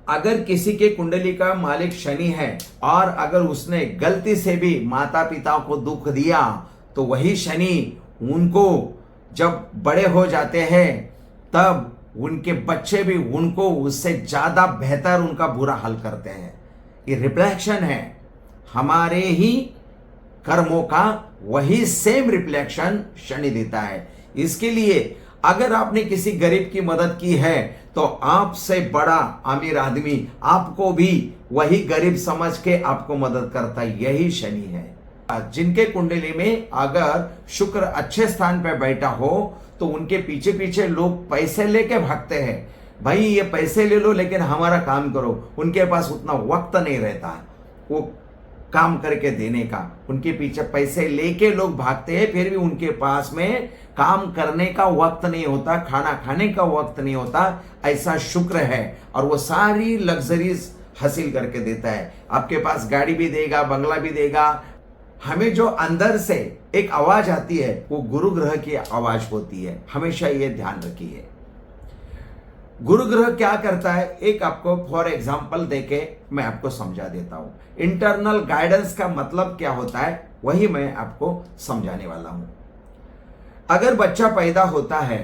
अगर किसी के कुंडली का मालिक शनि है और अगर उसने गलती से भी माता पिता को दुख दिया तो वही शनि उनको जब बड़े हो जाते हैं तब उनके बच्चे भी उनको उससे ज्यादा बेहतर उनका बुरा हाल करते हैं। ये रिफ्लेक्शन है हमारे ही कर्मों का, वही सेम रिफ्लेक्शन शनि देता है। इसके लिए अगर आपने किसी गरीब की मदद की है तो आपसे बड़ा अमीर आदमी आपको भी वही गरीब समझ के आपको मदद करता है, यही शनि है। जिनके कुंडली में अगर शुक्र अच्छे स्थान पर बैठा हो तो उनके पीछे पीछे लोग पैसे लेके भागते हैं, भाई ये पैसे ले लो लेकिन हमारा काम करो। उनके पास उतना वक्त नहीं रहता वो काम करके देने का, उनके पीछे पैसे लेके लोग भागते हैं, फिर भी उनके पास में काम करने का वक्त नहीं होता, खाना खाने का वक्त नहीं होता। ऐसा शुक्र है और वो सारी लग्जरीज हासिल करके देता है। आपके पास गाड़ी भी देगा, बंगला भी देगा। हमें जो अंदर से एक आवाज आती है वो गुरु ग्रह की आवाज होती है, हमेशा ये ध्यान रखिए। गुरु ग्रह क्या करता है, एक आपको फॉर एग्जाम्पल देके मैं आपको समझा देता हूं। इंटरनल गाइडेंस का मतलब क्या होता है वही मैं आपको समझाने वाला हूं। अगर बच्चा पैदा होता है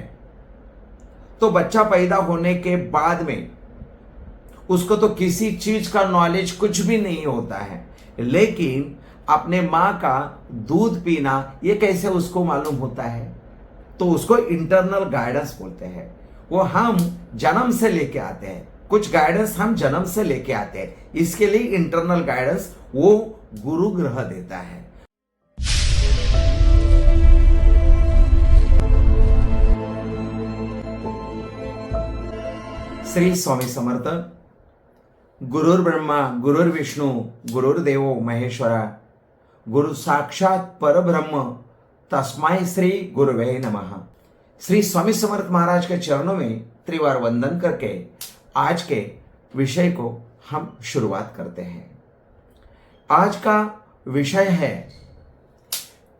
तो बच्चा पैदा होने के बाद में उसको तो किसी चीज का नॉलेज कुछ भी नहीं होता है, लेकिन अपने मां का दूध पीना ये कैसे उसको मालूम होता है, तो उसको इंटरनल गाइडेंस बोलते हैं। वो हम जन्म से लेके आते हैं, कुछ गाइडेंस हम जन्म से लेके आते हैं, इसके लिए इंटरनल गाइडेंस वो गुरु ग्रह देता है। श्री स्वामी समर्थ। गुरुर् ब्रह्मा गुरुर्विष्णु गुरुर्देवो महेश्वरा, गुरु साक्षात परब्रह्म तस्मै श्री गुरुवे नमः। श्री स्वामी समर्थ महाराज के चरणों में त्रिवार वंदन करके आज के विषय को हम शुरुआत करते हैं। आज का विषय है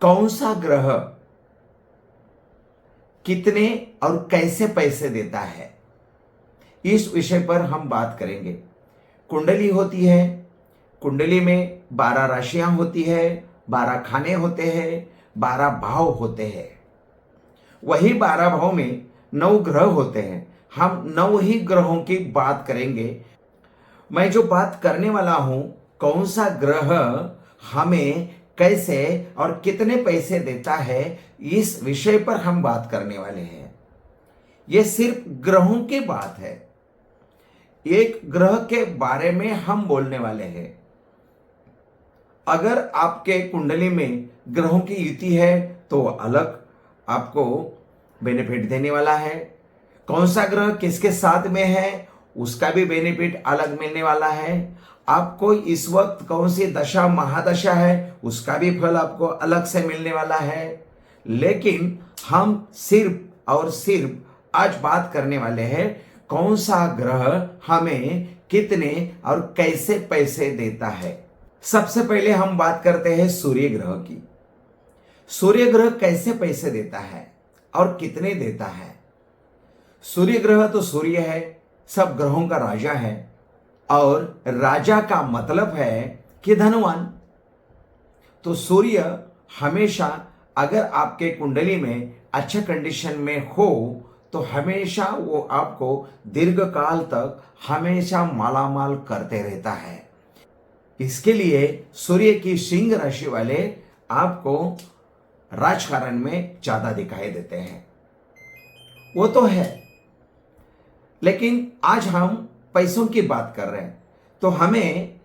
कौन सा ग्रह कितने और कैसे पैसे देता है, इस विषय पर हम बात करेंगे। कुंडली होती है, कुंडली में 12 राशियां होती है, 12 खाने होते हैं, 12 भाव होते हैं। वही 12 भाव में 9 ग्रह होते हैं। हम 9 ही ग्रहों की बात करेंगे। मैं जो बात करने वाला हूं, कौन सा ग्रह हमें कैसे और कितने पैसे देता है, इस विषय पर हम बात करने वाले हैं। यह सिर्फ ग्रहों की बात है, एक ग्रह के बारे में हम बोलने वाले हैं। अगर आपके कुंडली में ग्रहों की युति है तो अलग आपको बेनिफिट देने वाला है। कौन सा ग्रह किसके साथ में है उसका भी बेनिफिट अलग मिलने वाला है। आपको इस वक्त कौन सी दशा महादशा है उसका भी फल आपको अलग से मिलने वाला है। लेकिन हम सिर्फ और सिर्फ आज बात करने वाले हैं कौन सा ग्रह हमें कितने और कैसे पैसे देता है। सबसे पहले हम बात करते हैं सूर्य ग्रह की। सूर्य ग्रह कैसे पैसे देता है और कितने देता है। सूर्य ग्रह तो सूर्य है, सब ग्रहों का राजा है, और राजा का मतलब है कि धनवान। तो सूर्य हमेशा अगर आपके कुंडली में अच्छा कंडीशन में हो तो हमेशा वो आपको दीर्घ काल तक हमेशा मालामाल करते रहता है। इसके लिए सूर्य की सिंह राशि वाले आपको राजकारण में ज्यादा दिखाई देते हैं, वो तो है। लेकिन आज हम पैसों की बात कर रहे हैं, तो हमें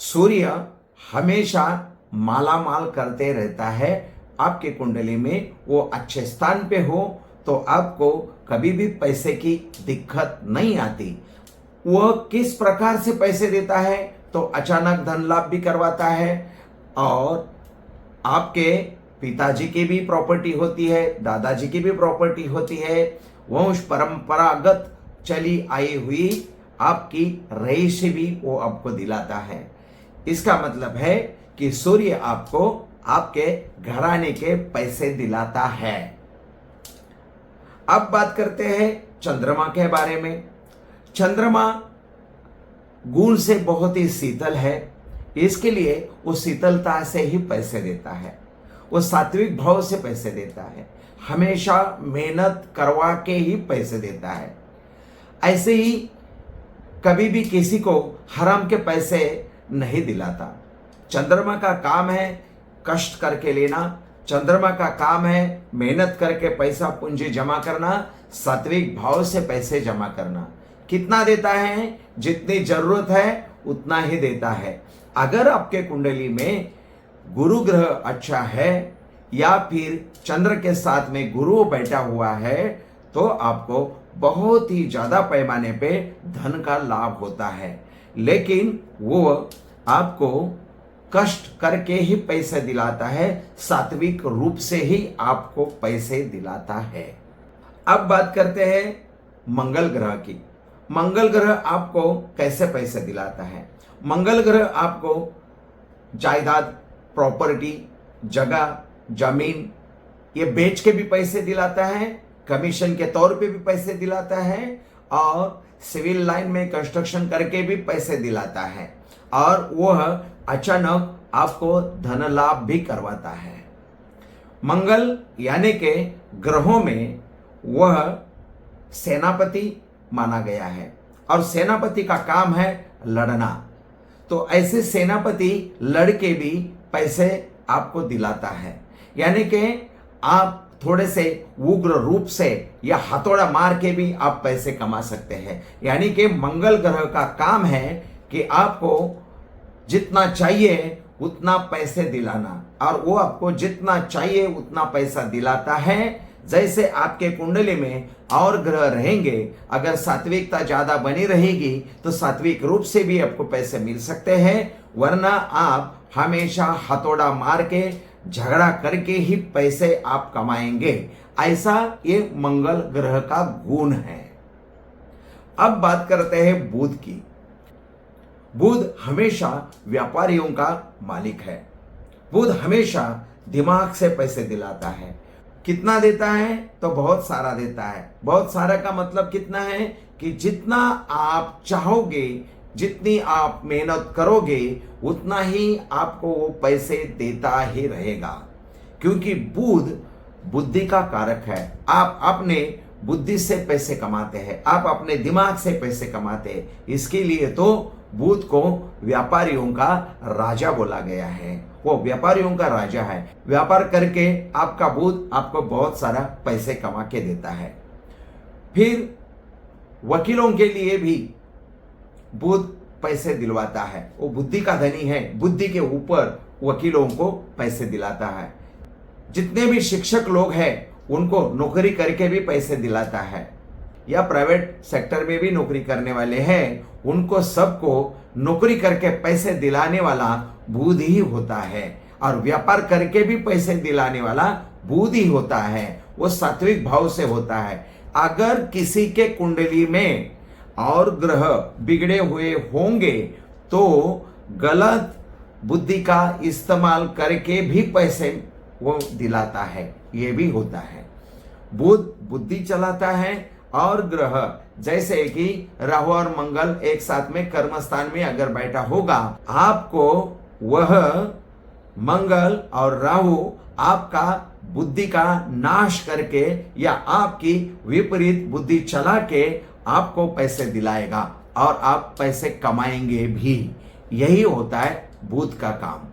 सूर्य हमेशा मालामाल करते रहता है। आपके कुंडली में वो अच्छे स्थान पे हो तो आपको कभी भी पैसे की दिक्कत नहीं आती। वह किस प्रकार से पैसे देता है, तो अचानक धन लाभ भी करवाता है, और आपके पिताजी की भी प्रॉपर्टी होती है, दादाजी की भी प्रॉपर्टी होती है, वंश परंपरागत चली आई हुई आपकी रईसी भी वो आपको दिलाता है। इसका मतलब है कि सूर्य आपको आपके घराने के पैसे दिलाता है। अब बात करते हैं चंद्रमा के बारे में। चंद्रमा गुण से बहुत ही शीतल है, इसके लिए वो शीतलता से ही पैसे देता है, वो सात्विक भाव से पैसे देता है, हमेशा मेहनत करवा के ही पैसे देता है। ऐसे ही कभी भी किसी को हराम के पैसे नहीं दिलाता। चंद्रमा का काम है कष्ट करके लेना, चंद्रमा का काम है मेहनत करके पैसा पूंजी जमा करना, सात्विक भाव से पैसे जमा करना। कितना देता है? जितनी जरूरत है उतना ही देता है। अगर आपके कुंडली में गुरु ग्रह अच्छा है या फिर चंद्र के साथ में गुरु बैठा हुआ है तो आपको बहुत ही ज्यादा पैमाने पे धन का लाभ होता है, लेकिन वो आपको कष्ट करके ही पैसे दिलाता है, सात्विक रूप से ही आपको पैसे दिलाता है। अब बात करते हैं मंगल ग्रह की। मंगल ग्रह आपको कैसे पैसे दिलाता है? मंगल ग्रह आपको जायदाद, प्रॉपर्टी, जगह, जमीन ये बेच के भी पैसे दिलाता है, कमीशन के तौर पे भी पैसे दिलाता है और सिविल लाइन में कंस्ट्रक्शन करके भी पैसे दिलाता है, और वह अचानक आपको धन लाभ भी करवाता है। मंगल यानी के ग्रहों में वह सेनापति माना गया है और सेनापति का काम है लड़ना। तो ऐसे सेनापति लड़के भी पैसे आपको दिलाता है, यानी कि आप थोड़े से उग्र रूप से या हथौड़ा मार के भी आप पैसे कमा सकते हैं। यानी कि मंगल ग्रह का काम है कि आपको जितना चाहिए उतना पैसे दिलाना, और वो आपको जितना चाहिए उतना पैसा दिलाता है। जैसे आपके कुंडली में और ग्रह रहेंगे, अगर सात्विकता ज्यादा बनी रहेगी तो सात्विक रूप से भी आपको पैसे मिल सकते हैं, वरना आप हमेशा हथौड़ा मार के झगड़ा करके ही पैसे आप कमाएंगे। ऐसा ये मंगल ग्रह का गुण है। अब बात करते हैं बुध की। बुध हमेशा व्यापारियों का मालिक है। बुध हमेशा दिमाग से पैसे दिलाता है। कितना देता है? तो बहुत सारा देता है। बहुत सारा का मतलब कितना है कि जितना आप चाहोगे, जितनी आप मेहनत करोगे उतना ही आपको वो पैसे देता ही रहेगा, क्योंकि बुध बुद्धि का कारक है। आप अपने बुद्धि से पैसे कमाते हैं, आप अपने दिमाग से पैसे कमाते हैं, इसके लिए तो बुध को व्यापारियों का राजा बोला गया है। वो व्यापारियों का राजा है। व्यापार करके आपका बुध आपको बहुत सारा पैसे कमा के देता है। फिर वकीलों के लिए भी बुध पैसे दिलवाता है। वो बुद्धि का धनी है, बुद्धि के ऊपर वकीलों को पैसे दिलाता है। जितने भी शिक्षक लोग हैं उनको नौकरी करके भी पैसे दिलाता है, या प्राइवेट सेक्टर में भी नौकरी करने वाले हैं उनको सबको नौकरी करके पैसे दिलाने वाला बुध ही होता है, और व्यापार करके भी पैसे दिलाने वाला बुध ही होता है। वो सात्विक भाव से होता है। अगर किसी के कुंडली में और ग्रह बिगड़े हुए होंगे तो गलत बुद्धि का इस्तेमाल करके भी पैसे वो दिलाता है, ये भी होता है। बुध बुद्धि चलाता है, और ग्रह जैसे कि राहु और मंगल एक साथ में कर्म स्थान में अगर बैठा होगा, आपको वह मंगल और राहु आपका बुद्धि का नाश करके या आपकी विपरीत बुद्धि चला के आपको पैसे दिलाएगा और आप पैसे कमाएंगे भी। यही होता है बुध का काम।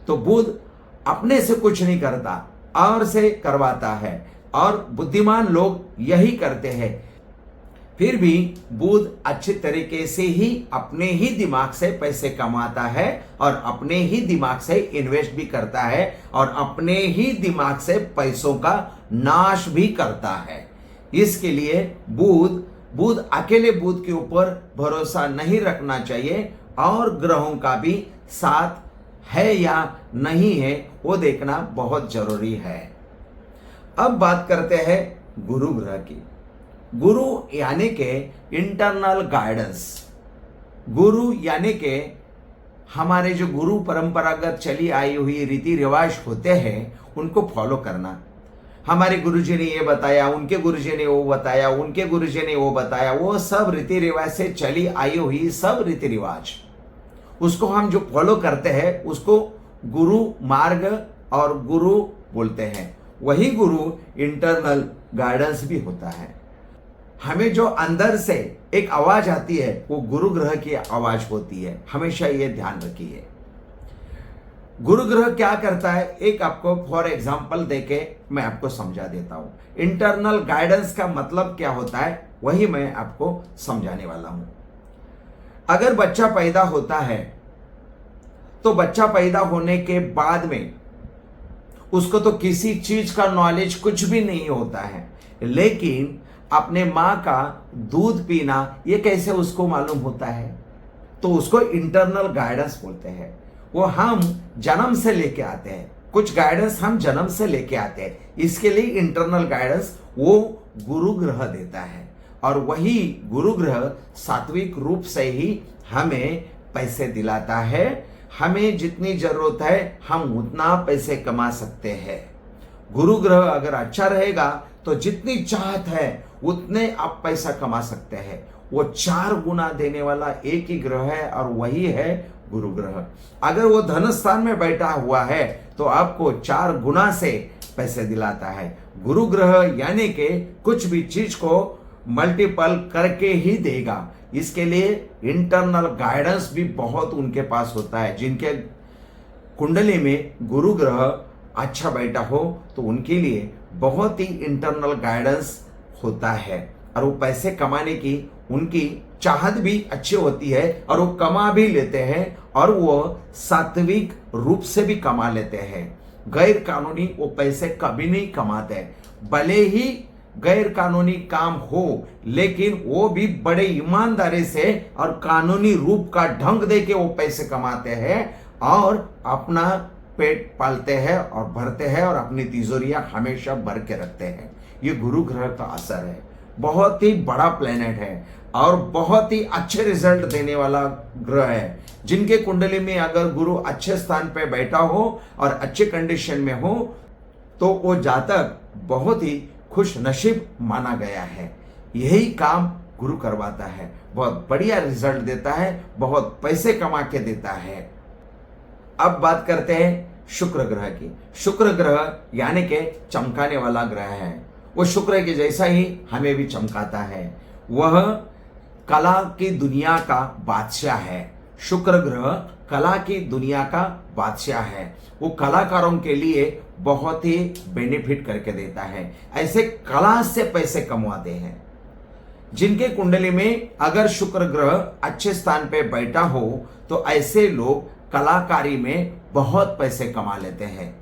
तो बुध अपने से कुछ नहीं करता और से करवाता है, और बुद्धिमान लोग यही करते हैं। फिर भी बुध अच्छे तरीके से ही अपने ही दिमाग से पैसे कमाता है और अपने ही दिमाग से इन्वेस्ट भी करता है और अपने ही दिमाग से पैसों का नाश भी करता है। इसके लिए बुध अकेले बुध के ऊपर भरोसा नहीं रखना चाहिए, और ग्रहों का भी साथ है या नहीं है वो देखना बहुत जरूरी है। अब बात करते हैं गुरु ग्रह की। गुरु यानी के इंटरनल गाइडेंस। गुरु यानी के हमारे जो गुरु परंपरागत चली आई हुई रीति रिवाज होते हैं उनको फॉलो करना। हमारे गुरुजी ने ये बताया, उनके गुरुजी ने वो बताया, उनके गुरुजी ने वो बताया, वो सब रीति रिवाज से चली आई हुई सब रीति रिवाज, उसको हम जो फॉलो करते हैं उसको गुरु मार्ग और गुरु बोलते हैं। वही गुरु इंटरनल गाइडेंस भी होता है। हमें जो अंदर से एक आवाज आती है वो गुरु ग्रह की आवाज होती है, हमेशा ये ध्यान रखिए। गुरु ग्रह क्या करता है, एक आपको फॉर एग्जांपल देके मैं आपको समझा देता हूं। इंटरनल गाइडेंस का मतलब क्या होता है वही मैं आपको समझाने वाला हूं। अगर बच्चा पैदा होता है तो बच्चा पैदा होने के बाद में उसको तो किसी चीज का नॉलेज कुछ भी नहीं होता है, लेकिन अपने मां का दूध पीना ये कैसे उसको मालूम होता है, तो उसको इंटरनल गाइडेंस बोलते हैं। वो हम जन्म से लेके आते हैं, कुछ गाइडेंस हम जन्म से लेके आते हैं, इसके लिए इंटरनल गाइडेंस वो गुरु ग्रह देता है। और वही गुरु ग्रह सात्विक रूप से ही हमें पैसे दिलाता है। हमें जितनी जरूरत है हम उतना पैसे कमा सकते हैं। गुरु ग्रह अगर अच्छा रहेगा तो जितनी चाहत है उतने आप पैसा कमा सकते हैं। वो 4 गुना देने वाला एक ही ग्रह है और वही है गुरु ग्रह। अगर वो धन स्थान में बैठा हुआ है तो आपको 4 गुना से पैसे दिलाता है। गुरु ग्रह यानी कि कुछ भी चीज को मल्टीपल करके ही देगा। इसके लिए इंटरनल गाइडेंस भी बहुत उनके पास होता है। जिनके कुंडली में गुरु ग्रह अच्छा बैठा हो तो उनके लिए बहुत ही इंटरनल गाइडेंस होता है और वो पैसे कमाने की उनकी चाहत भी अच्छी होती है और वो कमा भी लेते हैं और वो सात्विक रूप से भी कमा लेते हैं। गैर कानूनी वो पैसे कभी नहीं कमाते, भले ही गैर कानूनी काम हो लेकिन वो भी बड़े ईमानदारी से और कानूनी रूप का ढंग दे के वो पैसे कमाते हैं और अपना पेट पालते हैं और भरते हैं और अपनी तिजोरियां हमेशा भर के रखते हैं। ये गुरु ग्रह का असर है। बहुत ही बड़ा प्लेनेट है और बहुत ही अच्छे रिजल्ट देने वाला ग्रह है। जिनके कुंडली में अगर गुरु अच्छे स्थान पे बैठा हो और अच्छे कंडीशन में हो तो वो जातक बहुत ही खुश नसीब माना गया है। यही काम गुरु करवाता है, बहुत बढ़िया रिजल्ट देता है, बहुत पैसे कमा के देता है। अब बात करते हैं शुक्र ग्रह की। शुक्र ग्रह यानी कि चमकाने वाला ग्रह है। वो शुक्र के जैसा ही हमें भी चमकाता है। वह कला की दुनिया का बादशाह है। शुक्र ग्रह कला की दुनिया का बादशाह है। वो कलाकारों के लिए बहुत ही बेनिफिट करके देता है। ऐसे कला से पैसे कमाते हैं। जिनके कुंडली में अगर शुक्र ग्रह अच्छे स्थान पे बैठा हो तो ऐसे लोग कलाकारी में बहुत पैसे कमा लेते हैं।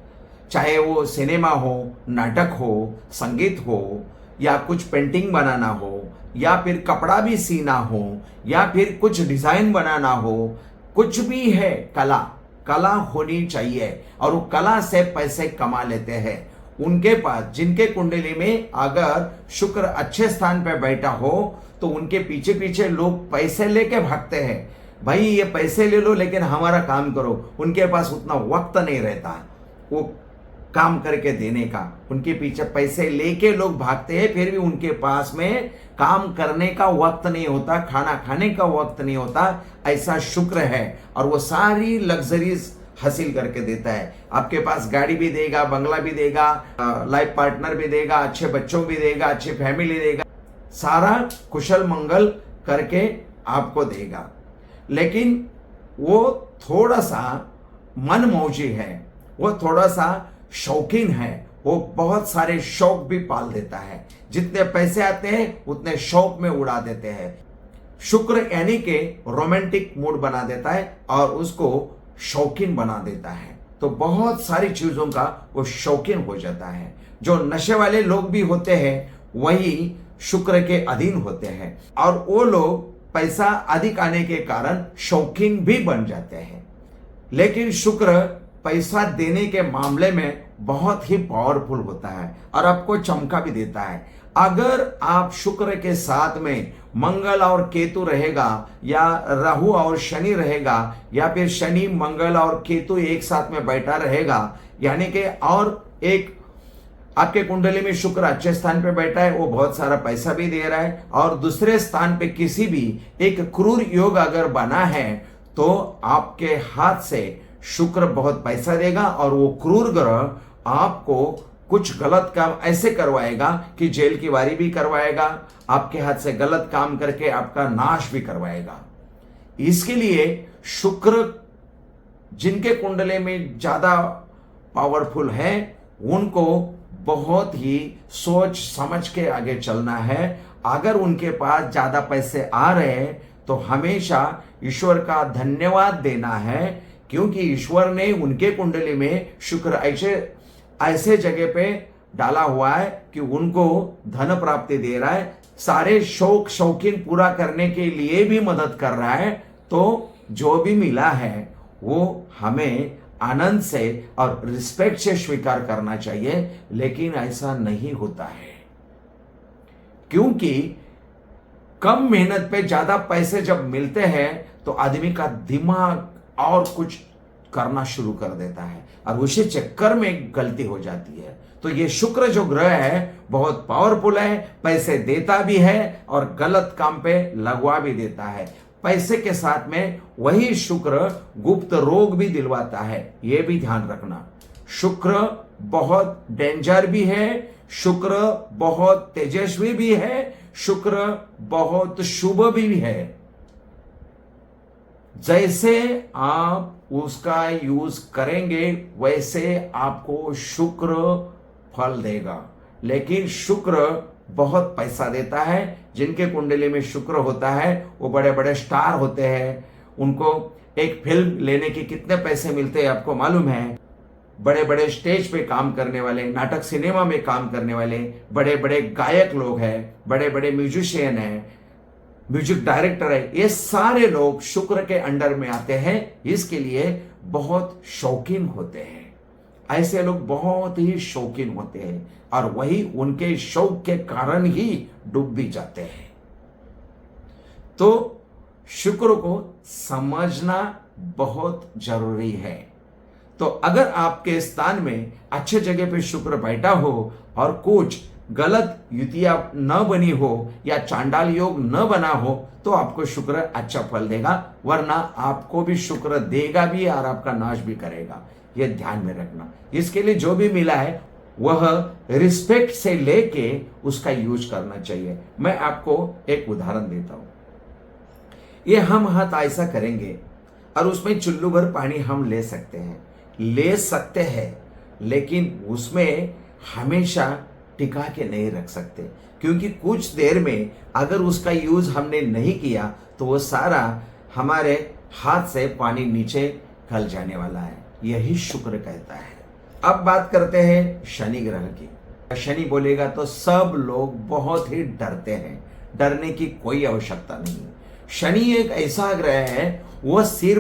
चाहे वो सिनेमा हो, नाटक हो, संगीत हो, या कुछ पेंटिंग बनाना हो, या फिर कपड़ा भी सीना हो, या फिर कुछ डिजाइन बनाना हो, कुछ भी है, कला होनी चाहिए और वो कला से पैसे कमा लेते हैं। उनके पास जिनके कुंडली में अगर शुक्र अच्छे स्थान पर बैठा हो तो उनके पीछे पीछे लोग पैसे लेके भागते हैं। भाई ये पैसे ले लो लेकिन हमारा काम करो। उनके पास उतना वक्त नहीं रहता वो काम करके देने का। उनके पीछे पैसे लेके लोग भागते हैं, फिर भी उनके पास में काम करने का वक्त नहीं होता, खाना खाने का वक्त नहीं होता। ऐसा शुक्र है और वो सारी लग्जरीज हासिल करके देता है। आपके पास गाड़ी भी देगा, बंगला भी देगा, लाइफ पार्टनर भी देगा, अच्छे बच्चों भी देगा, अच्छी फैमिली देगा, सारा कुशल मंगल करके आपको देगा। लेकिन वो थोड़ा सा मनमौजी है, वो थोड़ा सा शौकीन है। वो बहुत सारे शौक भी पाल देता है। जितने पैसे आते हैं उतने शौक में उड़ा देते हैं। शुक्र यानी कि रोमांटिक मूड बना देता है और उसको शौकीन बना देता है। तो बहुत सारी चीजों का वो शौकीन हो जाता है। जो नशे वाले लोग भी होते हैं वही शुक्र के अधीन होते हैं और वो लोग पैसा अधिक आने के कारण शौकीन भी बन जाते हैं। लेकिन शुक्र पैसा देने के मामले में बहुत ही पावरफुल होता है और आपको चमका भी देता है। अगर आप शुक्र के साथ में मंगल और केतु रहेगा या राहु और शनि रहेगा या फिर शनि मंगल और केतु एक साथ में बैठा रहेगा, यानी कि और एक आपके कुंडली में शुक्र अच्छे स्थान पे बैठा है, वो बहुत सारा पैसा भी दे रहा है, और दूसरे स्थान पे किसी भी एक क्रूर योग अगर बना है तो आपके हाथ से शुक्र बहुत पैसा देगा, और वो क्रूर ग्रह आपको कुछ गलत काम ऐसे करवाएगा कि जेल की वारी भी करवाएगा, आपके हाथ से गलत काम करके आपका नाश भी करवाएगा। इसके लिए शुक्र जिनके कुंडले में ज्यादा पावरफुल है उनको बहुत ही सोच समझ के आगे चलना है। अगर उनके पास ज्यादा पैसे आ रहे हैं तो हमेशा ईश्वर का धन्यवाद देना है, क्योंकि ईश्वर ने उनके कुंडली में शुक्र ऐसे जगह पे डाला हुआ है कि उनको धन प्राप्ति दे रहा है, सारे शौक शौकीन पूरा करने के लिए भी मदद कर रहा है। तो जो भी मिला है वो हमें आनंद से और रिस्पेक्ट से स्वीकार करना चाहिए, लेकिन ऐसा नहीं होता है, क्योंकि कम मेहनत पे ज्यादा पैसे जब मिलते हैं तो आदमी का दिमाग और कुछ करना शुरू कर देता है और उसी चक्कर में गलती हो जाती है। तो ये शुक्र जो ग्रह है बहुत पावरफुल है, पैसे देता भी है और गलत काम पे लगवा भी देता है। पैसे के साथ में वही शुक्र गुप्त रोग भी दिलवाता है, ये भी ध्यान रखना। शुक्र बहुत डेंजर भी है, शुक्र बहुत तेजस्वी भी है, शुक्र बहुत शुभ भी है। जैसे आप उसका यूज करेंगे वैसे आपको शुक्र फल देगा। लेकिन शुक्र बहुत पैसा देता है। जिनके कुंडली में शुक्र होता है वो बड़े बड़े स्टार होते हैं, उनको एक फिल्म लेने के कितने पैसे मिलते हैं आपको मालूम है। बड़े बड़े स्टेज पे काम करने वाले, नाटक सिनेमा में काम करने वाले बड़े बड़े गायक लोग हैं, बड़े बड़े म्यूजिशियन हैं, म्यूजिक डायरेक्टर है, ये सारे लोग शुक्र के अंडर में आते हैं। इसके लिए बहुत शौकीन होते हैं, ऐसे लोग बहुत ही शौकीन होते हैं और वही उनके शौक के कारण ही डूब भी जाते हैं। तो शुक्र को समझना बहुत जरूरी है। तो अगर आपके स्थान में अच्छे जगह पे शुक्र बैठा हो और कुछ गलत युतियां न बनी हो या चांडाल योग न बना हो तो आपको शुक्र अच्छा फल देगा, वरना आपको भी शुक्र देगा भी और आपका नाश भी करेगा। यह ध्यान में रखना। इसके लिए जो भी मिला है वह रिस्पेक्ट से लेके उसका यूज करना चाहिए। मैं आपको एक उदाहरण देता हूं। ये हम हाथ ऐसा करेंगे और उसमें चुल्लू भर पानी हम ले सकते हैं, लेकिन उसमें हमेशा टिका के नहीं रख सकते, क्योंकि कुछ देर में अगर उसका यूज हमने नहीं किया तो वो सारा हमारे हाथ से पानी नीचे गल जाने वाला है। यही शुक्र कहता है। अब बात करते हैं शनि ग्रह की। शनि बोलेगा तो सब लोग बहुत ही डरते हैं, डरने की कोई आवश्यकता नहीं। शनि एक ऐसा ग्रह है, वह सिर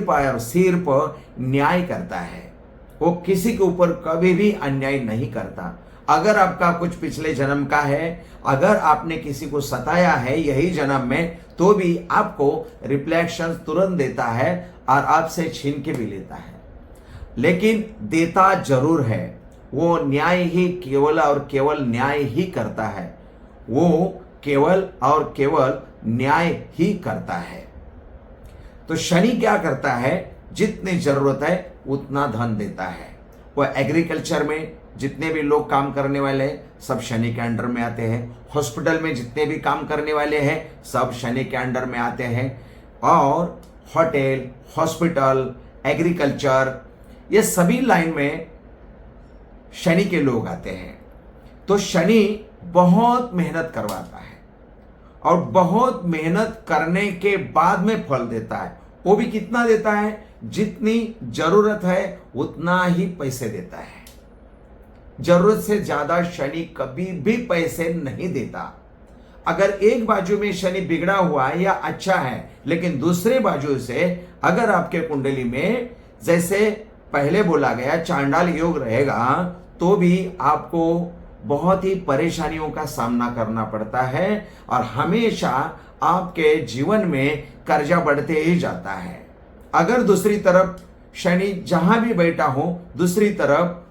पर न्याय करता है, वो किसी के ऊपर कभी भी अन्याय नहीं करता। अगर आपका कुछ पिछले जन्म का है, अगर आपने किसी को सताया है यही जन्म में, तो भी आपको रिफ्लेक्शन तुरंत देता है और आपसे छीन के भी लेता है, लेकिन देता जरूर है। वो न्याय ही केवल और केवल न्याय ही करता है, वो केवल और केवल न्याय ही करता है। तो शनि क्या करता है, जितनी जरूरत है उतना धन देता है। वह एग्रीकल्चर में जितने भी लोग काम करने वाले हैं सब शनि के अंडर में आते हैं, हॉस्पिटल में जितने भी काम करने वाले हैं सब शनि के अंडर में आते हैं, और होटल, हॉस्पिटल, एग्रीकल्चर, ये सभी लाइन में शनि के लोग आते हैं। तो शनि बहुत मेहनत करवाता है और बहुत मेहनत करने के बाद में फल देता है। वो भी कितना देता है, जितनी जरूरत है उतना ही पैसे देता है। जरूरत से ज्यादा शनि कभी भी पैसे नहीं देता। अगर एक बाजू में शनि बिगड़ा हुआ है या अच्छा है, लेकिन दूसरे बाजू से अगर आपके कुंडली में जैसे पहले बोला गया चांडाल योग रहेगा तो भी आपको बहुत ही परेशानियों का सामना करना पड़ता है और हमेशा आपके जीवन में कर्जा बढ़ते ही जाता है। अगर दूसरी तरफ शनि जहां भी बैठा हो, दूसरी तरफ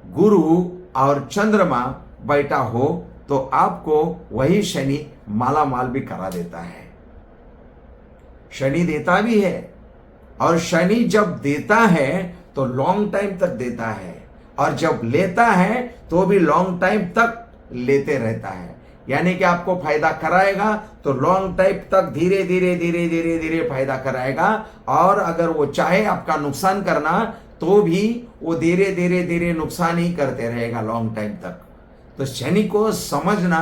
गुरु और चंद्रमा बैठा हो तो आपको वही शनि माला माल भी करा देता है। शनि देता भी है, और शनि जब देता है तो लॉन्ग टाइम तक देता है, और जब लेता है तो भी लॉन्ग टाइम तक लेते रहता है। यानी कि आपको फायदा कराएगा तो लॉन्ग टाइम तक धीरे धीरे धीरे धीरे धीरे फायदा कराएगा, और अगर वो चाहे आपका नुकसान करना तो भी वो धीरे धीरे धीरे नुकसान ही करते रहेगा लॉन्ग टाइम तक। तो शनि को समझना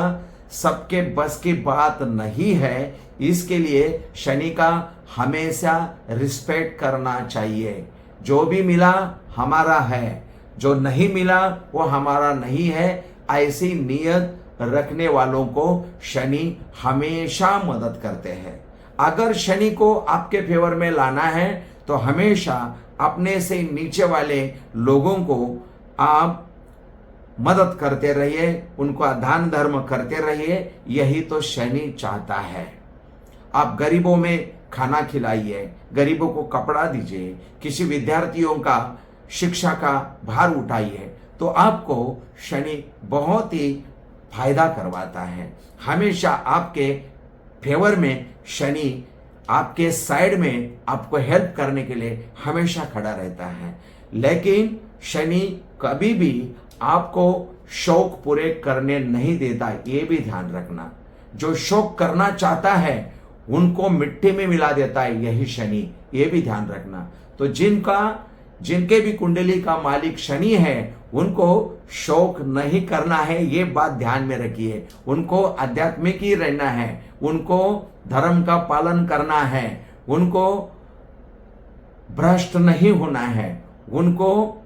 सबके बस की बात नहीं है, इसके लिए शनि का हमेशा रिस्पेक्ट करना चाहिए। जो भी मिला हमारा है, जो नहीं मिला वो हमारा नहीं है, ऐसी नियत रखने वालों को शनि हमेशा मदद करते हैं। अगर शनि को आपके फेवर में लाना है तो हमेशा अपने से नीचे वाले लोगों को आप मदद करते रहिए, उनका दान धर्म करते रहिए, यही तो शनि चाहता है। आप गरीबों में खाना खिलाइए, गरीबों को कपड़ा दीजिए, किसी विद्यार्थियों का शिक्षा का भार उठाइए, तो आपको शनि बहुत ही फायदा करवाता है। हमेशा आपके फेवर में शनि आपके साइड में आपको हेल्प करने के लिए हमेशा खड़ा रहता है। लेकिन शनि कभी भी आपको शौक पूरे करने नहीं देता, ये भी ध्यान रखना। जो शौक करना चाहता है उनको मिट्टी में मिला देता है यही शनि, ये भी ध्यान रखना। तो जिनके भी कुंडली का मालिक शनि है उनको शौक नहीं करना है, ये बात ध्यान में रखिए। उनको आध्यात्मिक ही रहना है, उनको धर्म का पालन करना है, उनको भ्रष्ट नहीं होना है, उनको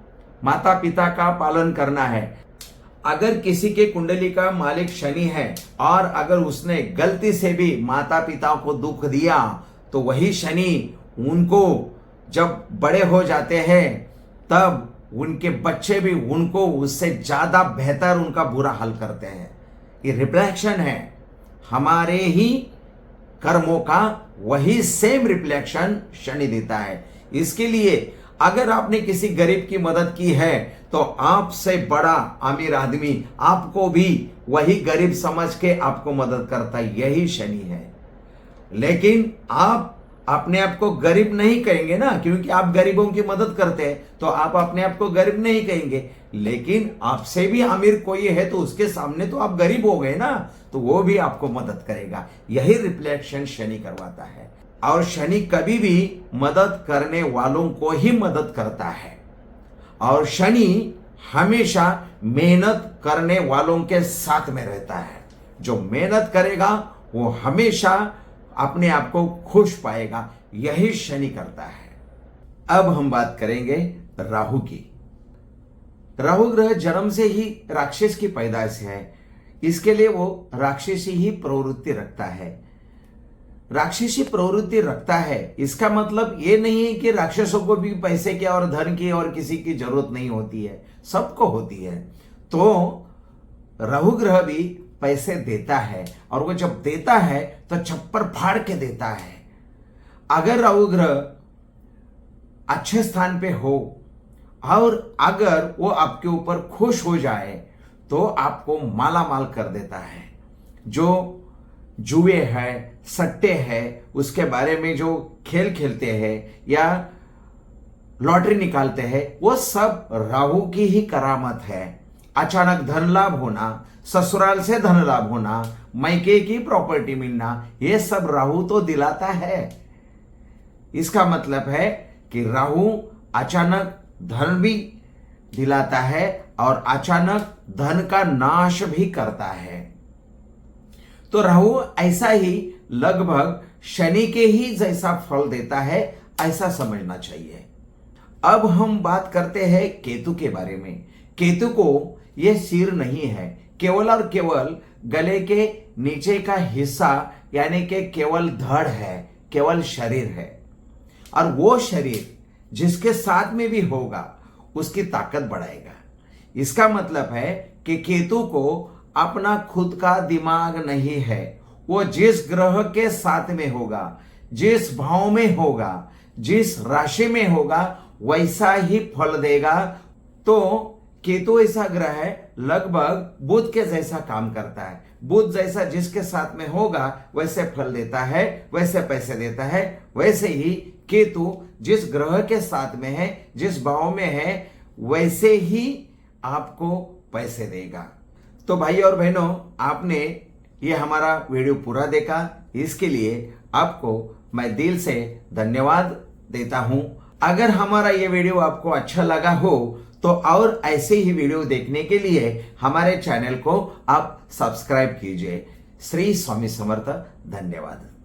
माता पिता का पालन करना है। अगर किसी के कुंडली का मालिक शनि है और अगर उसने गलती से भी माता पिता को दुख दिया तो वही शनि उनको जब बड़े हो जाते हैं तब उनके बच्चे भी उनको उससे ज्यादा बेहतर उनका बुरा हाल करते हैं। ये रिफ्लेक्शन है हमारे ही कर्मों का, वही सेम रिफ्लेक्शन शनि देता है। इसके लिए अगर आपने किसी गरीब की मदद की है तो आपसे बड़ा अमीर आदमी आपको भी वही गरीब समझ के आपको मदद करता है, यही शनि है। लेकिन आप अपने आप को गरीब नहीं कहेंगे ना, क्योंकि आप गरीबों की मदद करते हैं तो आप अपने आप को गरीब नहीं कहेंगे। लेकिन आपसे भी अमीर कोई है तो उसके सामने तो आप गरीब हो गए ना, तो वो भी आपको मदद करेगा। यही रिफ्लेक्शन शनि करवाता है। और शनि कभी भी मदद करने वालों को ही मदद करता है, और शनि हमेशा मेहनत करने वालों के साथ में रहता है। जो मेहनत करेगा वो हमेशा अपने आप को खुश पाएगा, यही शनि करता है। अब हम बात करेंगे राहु की। राहु ग्रह जन्म से ही राक्षस की पैदाइश है, इसके लिए वो राक्षसी ही प्रवृत्ति रखता है। राक्षसी प्रवृत्ति रखता है इसका मतलब ये नहीं है कि राक्षसों को भी पैसे की और धन की और किसी की जरूरत नहीं होती है, सबको होती है। तो राहु ग्रह भी पैसे देता है, और वो जब देता है तो छप्पर फाड़ के देता है। अगर राहु ग्रह अच्छे स्थान पे हो और अगर वो आपके ऊपर खुश हो जाए तो आपको माला माल कर देता है। जो जुए है, सट्टे है, उसके बारे में जो खेल खेलते हैं या लॉटरी निकालते हैं, वो सब राहु की ही करामत है। अचानक धन लाभ होना, ससुराल से धन लाभ होना, मायके की प्रॉपर्टी मिलना, ये सब राहु तो दिलाता है। इसका मतलब है कि राहु अचानक धन भी दिलाता है और अचानक धन का नाश भी करता है। तो राहु ऐसा ही लगभग शनि के ही जैसा फल देता है, ऐसा समझना चाहिए। अब हम बात करते हैं केतु के बारे में। केतु को यह सिर नहीं है, केवल और केवल गले के नीचे का हिस्सा यानी कि केवल धड़ है, केवल शरीर है। और वो शरीर जिसके साथ में भी होगा उसकी ताकत बढ़ाएगा। इसका मतलब है कि केतु को अपना खुद का दिमाग नहीं है, वो जिस ग्रह के साथ में होगा, जिस भाव में होगा, जिस राशि में होगा वैसा ही फल देगा। तो केतु ऐसा ग्रह है लगभग बुध के जैसा काम करता है। बुध जैसा जिसके साथ में होगा वैसे फल देता है, वैसे पैसे देता है। वैसे ही केतु जिस ग्रह के साथ में है, जिस भाव में है, वैसे ही आपको पैसे देगा। तो भाई और बहनों, आपने ये हमारा वीडियो पूरा देखा, इसके लिए आपको मैं दिल से धन्यवाद देता हूं। अगर हमारा ये वीडियो आपको अच्छा लगा हो तो और ऐसे ही वीडियो देखने के लिए हमारे चैनल को आप सब्सक्राइब कीजिए। श्री स्वामी समर्थ। धन्यवाद।